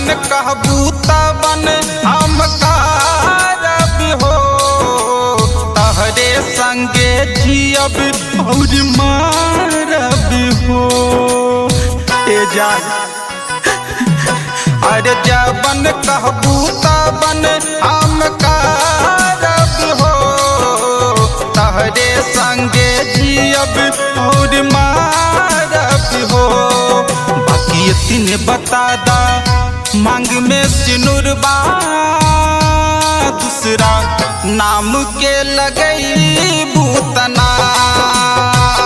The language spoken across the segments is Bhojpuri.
जवन कहबू तवन हम करब हो, तहरे संगे जियब और मारब हो। ए जान अरे जवन कहबू तवन हम करब हो, तहरे संगे जियब और मारब हो। बाकी इतने बता दा मांग में सिनुरबा दूसरा नाम के लगई बूतना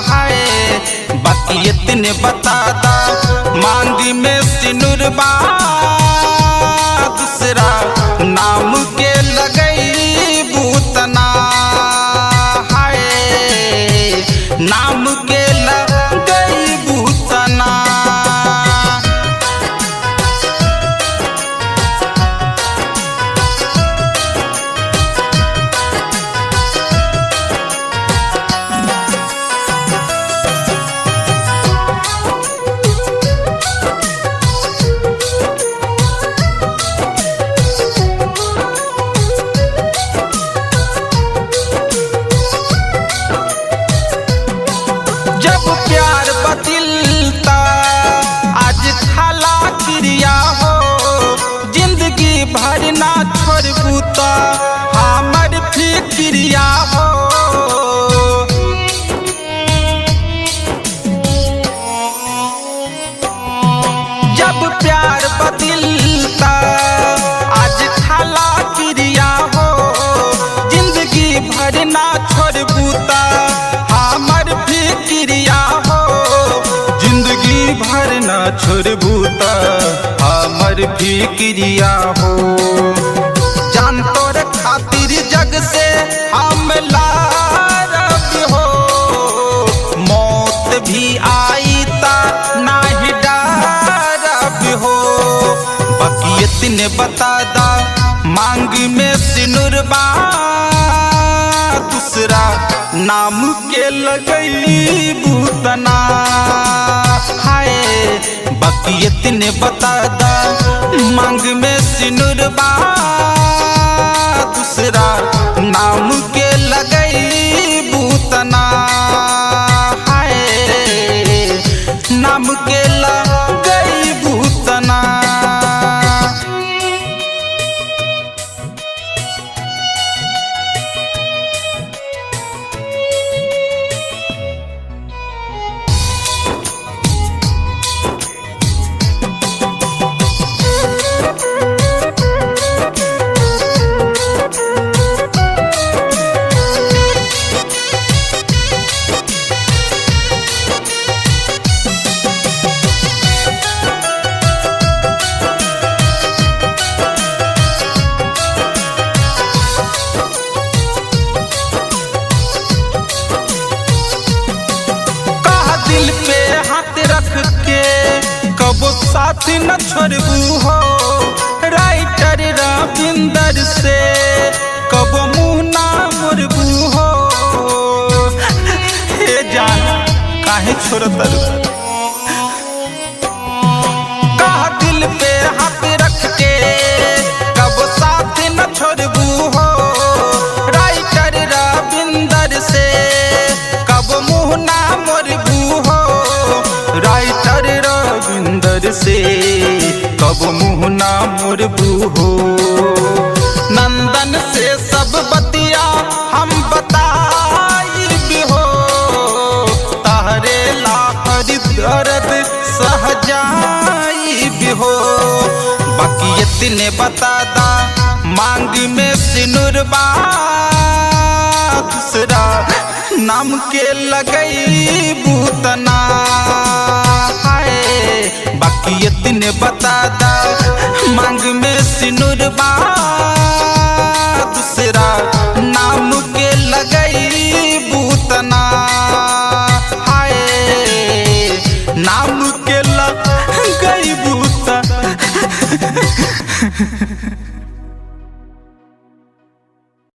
है। बाकी इतने बता दा मांग में सिनुरबा दूसरा नाम के लगई बूतना है, नाम के लगई बूतना। प्यार बदिलता आज खाला क्रिया हो, जिंदगी भर ना छोड़बू तो हमर फिक्रिया हो। जब प्यार बदिलता आज खाला क्रिया हो, जिंदगी भर ना छोड़बू तो हमर फिक्रिया हो। जिंदगी भर ना छोड़बू त हमर फिक्रिया हो। जान तोर खातिर जग से हम लारब हो, मौत भी आई ता नाही डरब हो। बाकी इतने बता दा मांग में सिनुरबा दूसरा नाम के लगई बूतना है। बाकी इतने बता दा मांग में सिनुरबा दूसरा नाम के लगई बूतना है, नाम के लगई बूतना। दिल पे हाथ रख के कबो साथ न छोड़बू हो, राइटर रविंदर से कबो मुँह ना मोड़बू हो। हे जान काहे छोड़त कहा दिल पे हाथ रख के कबो साथ न छोड़बू हो, राइटर रविंदर से कबो मुँह ना मोड़बू हो। राइटर रविंदर से कब मुँह ना मोड़बू हो। नंदन से सब बतिया हम बताई हो, तहरे लाहरी दर्द सहजाई हो। बाकी इतने बता दा मांग में सिनुरबा दूसरा नाम के लगई बूतना है। बाकी इतने बता दा मांग में सिनुरबा दूसरा नाम के लगई बूतना है, नाम के लगई